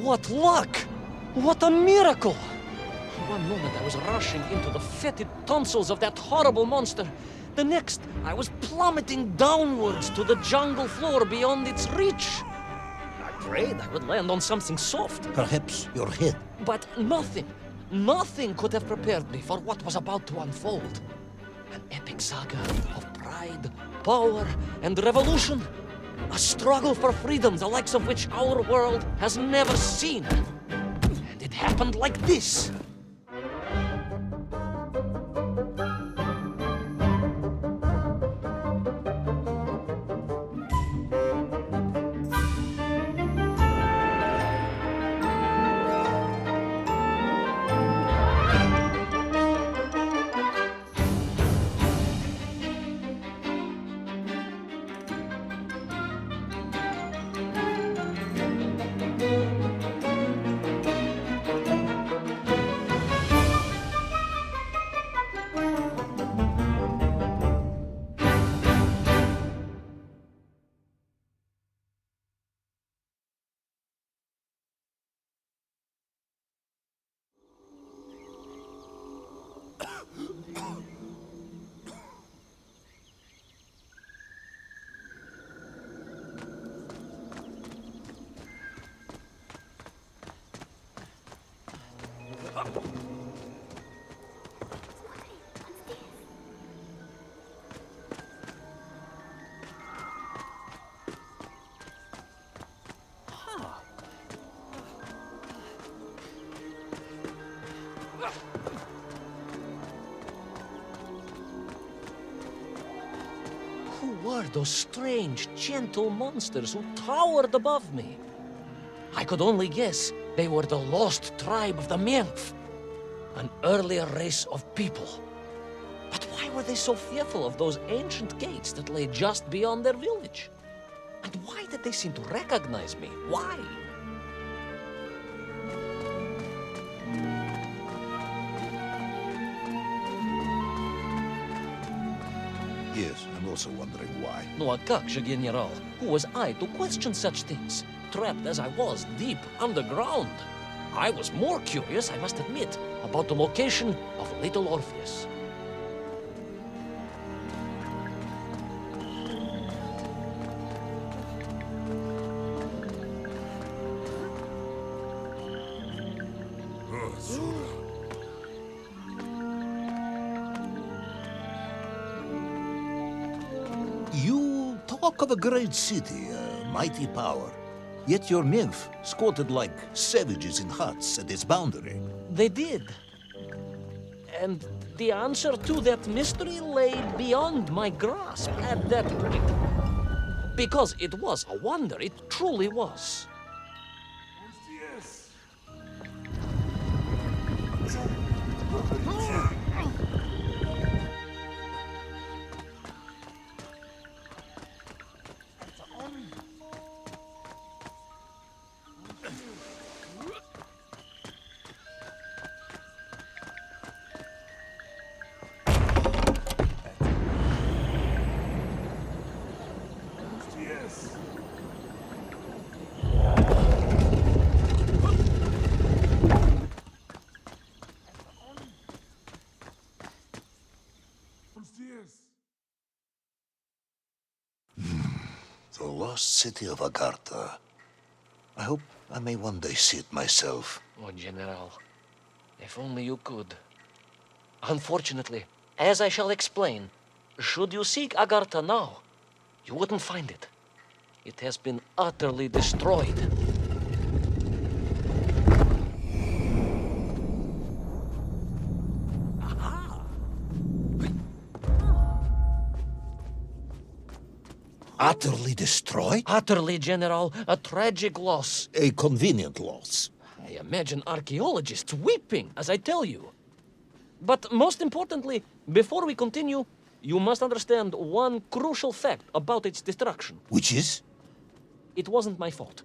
What luck! What a miracle! One moment I was rushing into the fetid tonsils of that horrible monster. The next, I was plummeting downwards to the jungle floor beyond its reach. I prayed I would land on something soft. Perhaps your head. But nothing could have prepared me for what was about to unfold. An epic saga of pride, power, and revolution. A struggle for freedom the likes of which our world has never seen. And it happened like this. Who were those strange, gentle monsters who towered above me? I could only guess they were the lost tribe of the Menkf, an earlier race of people. But why were they so fearful of those ancient gates that lay just beyond their village? And why did they seem to recognize me? Why? Yes, I'm also wondering why. No, a как же, General? Who was I to question such things? Trapped as I was deep underground. I was more curious, I must admit, about the location of little Orpheus. You talk of a great city, a mighty power. Yet your nymph squatted like savages in huts at its boundary. They did. And the answer to that mystery lay beyond my grasp at that point. Because it was a wonder, it truly was. The lost city of Agartha. I hope I may one day see it myself. Oh, General, if only you could. Unfortunately, as I shall explain, should you seek Agartha now, you wouldn't find it. It has been utterly destroyed. Utterly destroyed? Utterly, General, a tragic loss. A convenient loss. I imagine archaeologists weeping as I tell you. But most importantly, before we continue, you must understand one crucial fact about its destruction. Which is? It wasn't my fault.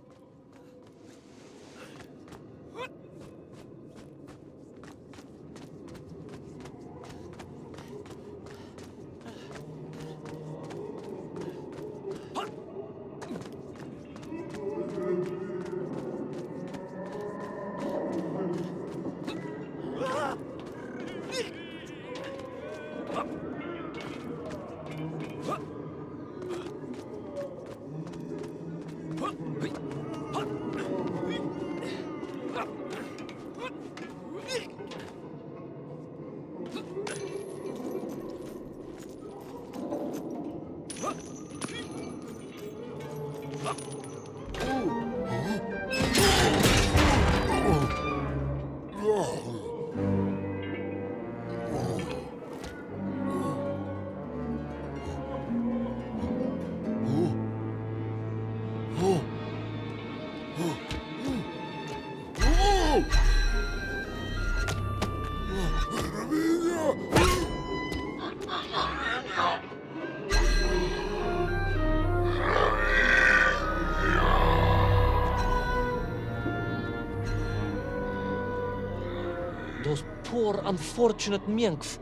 Those poor, unfortunate Menkf,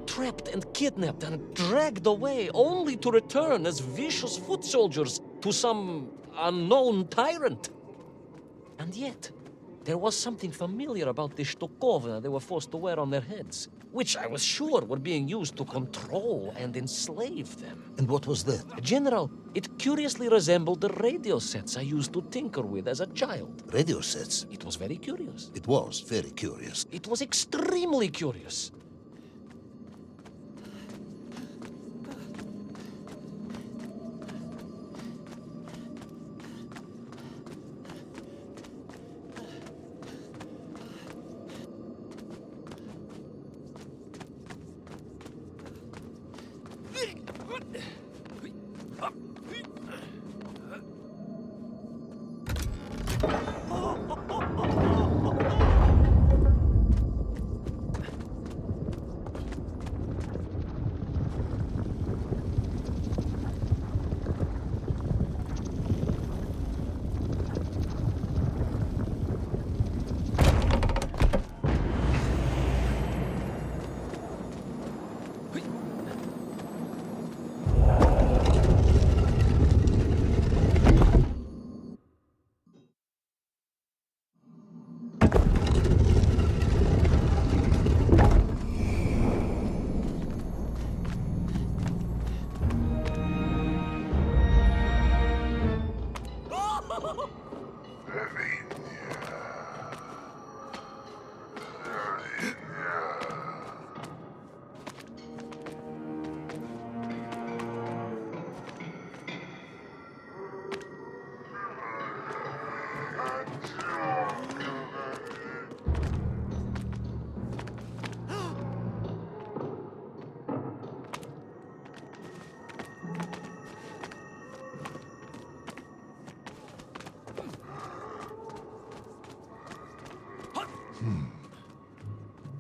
trapped and kidnapped and dragged away, only to return as vicious foot soldiers to some unknown tyrant. And yet, there was something familiar about the shtukovna they were forced to wear on their heads, which I was sure were being used to control and enslave them. And what was that? General, it curiously resembled the radio sets I used to tinker with as a child. Radio sets. It was very curious. It was very curious. It was extremely curious.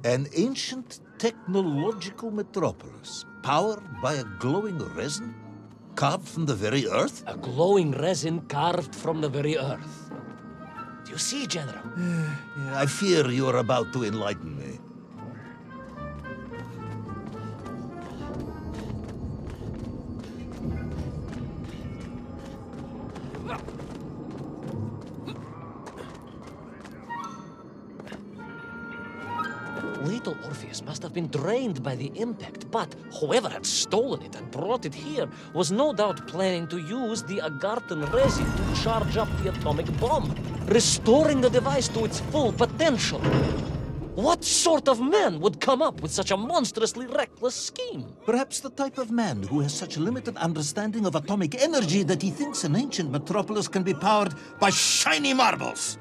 An ancient technological metropolis, powered by a glowing resin, carved from the very earth? A glowing resin carved from the very earth. Do you see, General? I fear you are about to enlighten me. Little Orpheus must have been drained by the impact, but whoever had stolen it and brought it here was no doubt planning to use the Agarthan resin to charge up the atomic bomb, restoring the device to its full potential. What sort of man would come up with such a monstrously reckless scheme? Perhaps the type of man who has such limited understanding of atomic energy that he thinks an ancient metropolis can be powered by shiny marbles.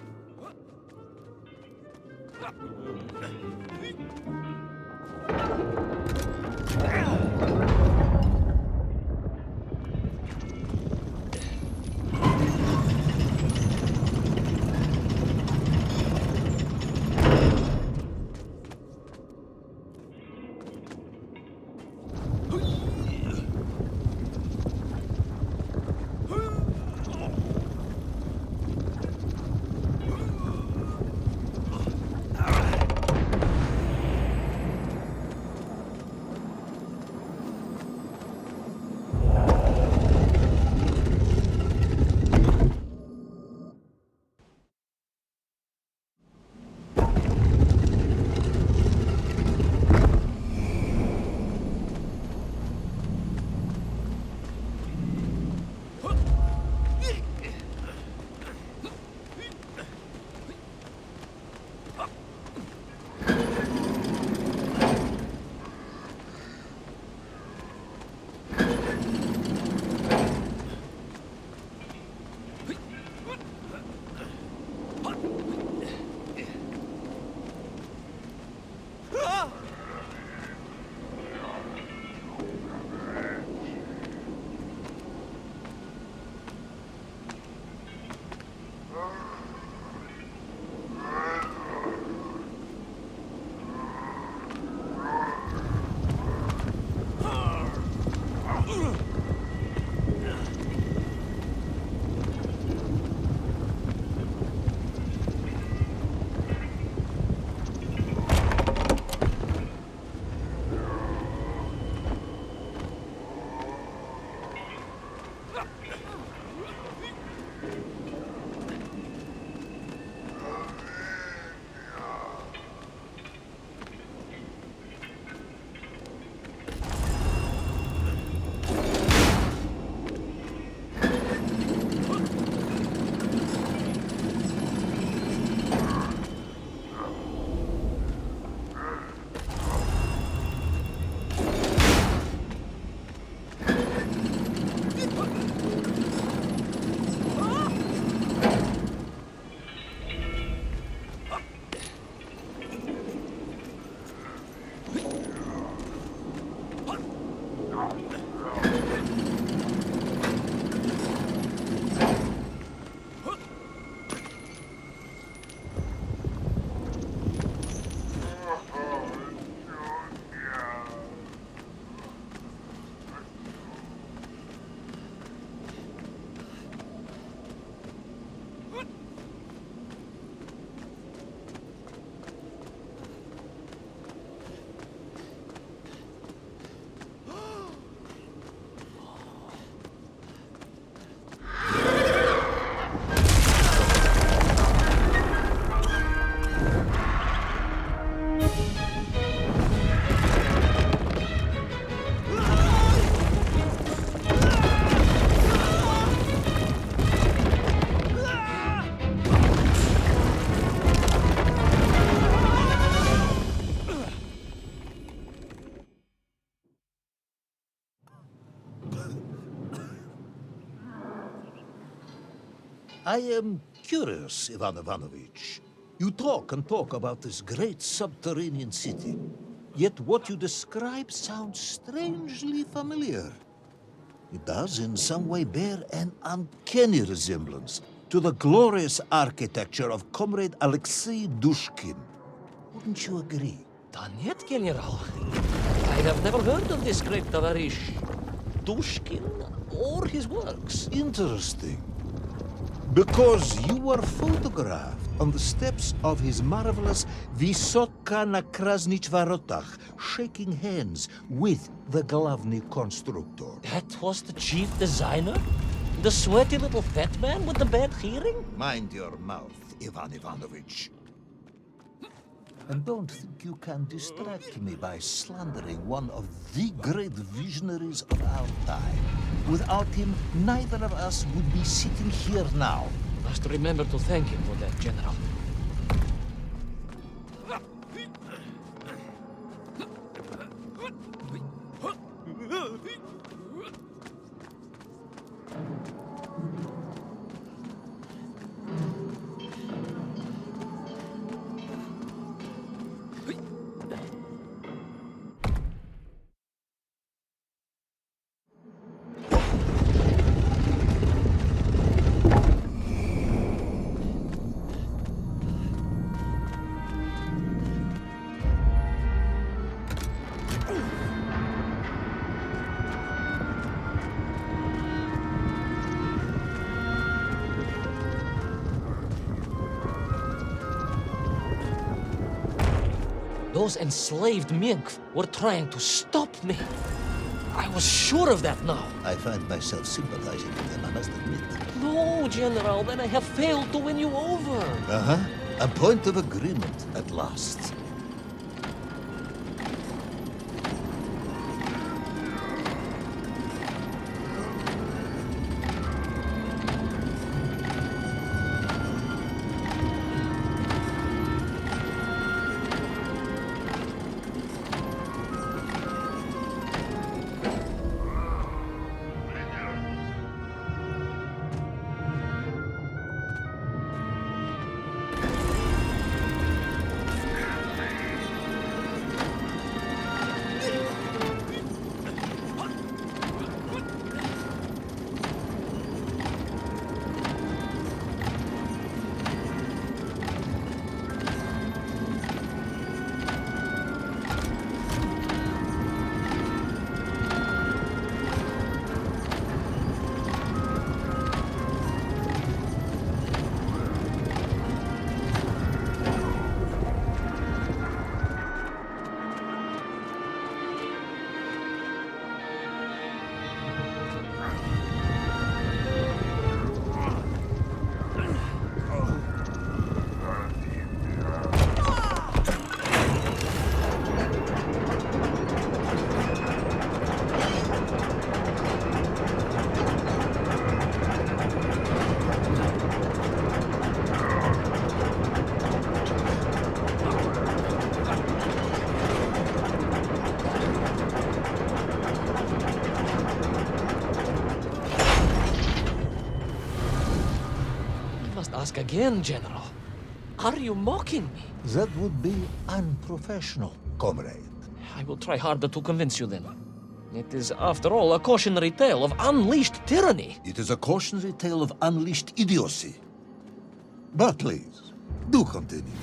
I am curious, Ivan Ivanovich. You talk and talk about this great subterranean city. Yet what you describe sounds strangely familiar. It does in some way bear an uncanny resemblance to the glorious architecture of Comrade Alexei Dushkin. Wouldn't you agree? Da нет, General. I have never heard of this great Tavarish Dushkin or his works. Interesting. Because you were photographed on the steps of his marvelous Vysoka na Krasnich Varotach, shaking hands with the Glavny constructor. That was the chief designer? The sweaty little fat man with the bad hearing? Mind your mouth, Ivan Ivanovich. And don't think you can distract me by slandering one of the great visionaries of our time. Without him, neither of us would be sitting here now. Must remember to thank him for that, General. Those enslaved mink were trying to stop me. I was sure of that now. I find myself sympathizing with them, I must admit. No, General, then I have failed to win you over. Uh-huh. A point of agreement at last. Ask again, General. Are you mocking me? That would be unprofessional, comrade. I will try harder to convince you then. It is, after all, a cautionary tale of unleashed tyranny. It is a cautionary tale of unleashed idiocy. But please, do continue.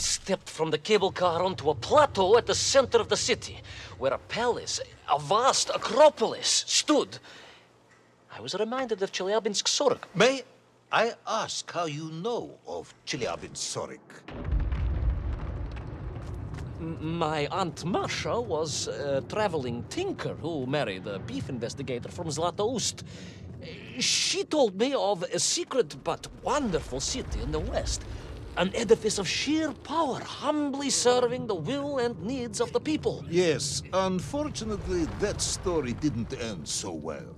stepped from the cable car onto a plateau at the center of the city, where a palace, a vast acropolis, stood. I was reminded of Chelyabinsk Sorok. May I ask how you know of Chelyabinsk? My Aunt Masha was a traveling tinker who married a beef investigator from Zlatoust. She told me of a secret but wonderful city in the west. An edifice of sheer power, humbly serving the will and needs of the people. Yes, unfortunately, that story didn't end so well.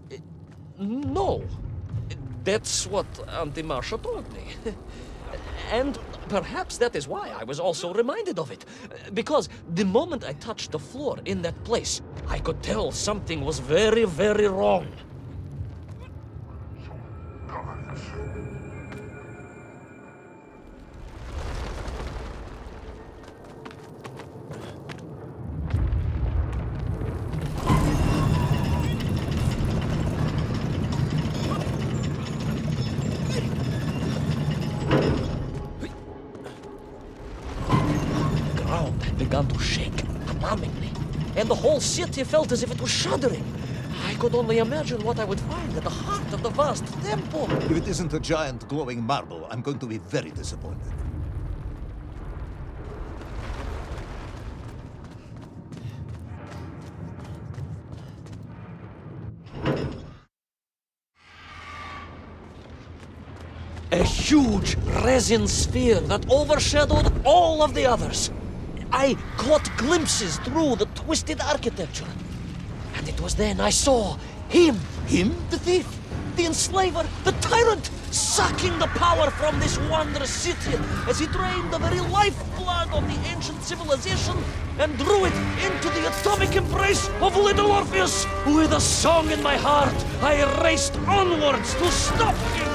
No. That's what Auntie Marcia told me. And perhaps that is why I was also reminded of it. Because the moment I touched the floor in that place, I could tell something was very, very wrong. Began to shake alarmingly, and the whole city felt as if it was shuddering. I could only imagine what I would find at the heart of the vast temple. If it isn't a giant glowing marble, I'm going to be very disappointed. A huge resin sphere that overshadowed all of the others. I caught glimpses through the twisted architecture. And it was then I saw him. Him? The thief? The enslaver, the tyrant, sucking the power from this wondrous city as he drained the very lifeblood of the ancient civilization and drew it into the atomic embrace of little Orpheus. With a song in my heart, I raced onwards to stop him.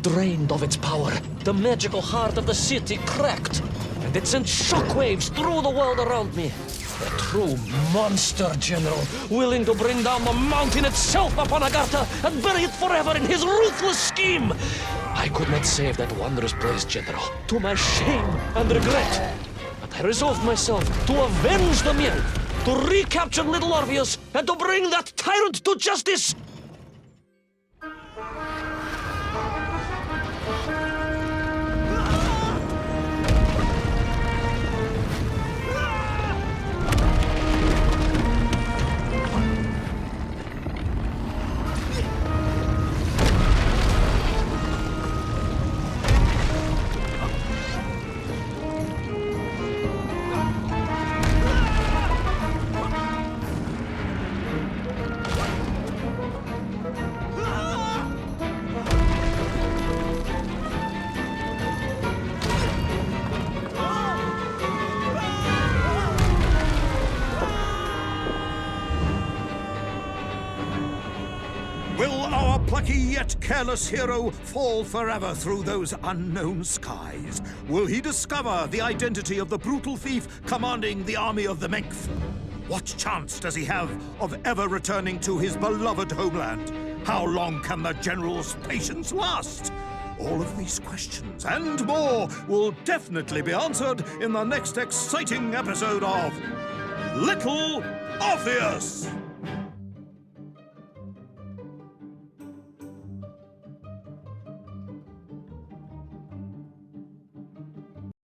Drained of its power, the magical heart of the city cracked, and it sent shockwaves through the world around me. A true monster general, willing to bring down the mountain itself upon Agartha and bury it forever in his ruthless scheme. I could not save that wondrous place, General, to my shame and regret. But I resolved myself to avenge the Mienk, to recapture little Orpheus, and to bring that tyrant to justice! Will our plucky yet careless hero fall forever through those unknown skies? Will he discover the identity of the brutal thief commanding the army of the Menkth? What chance does he have of ever returning to his beloved homeland? How long can the general's patience last? All of these questions and more will definitely be answered in the next exciting episode of Little Orpheus!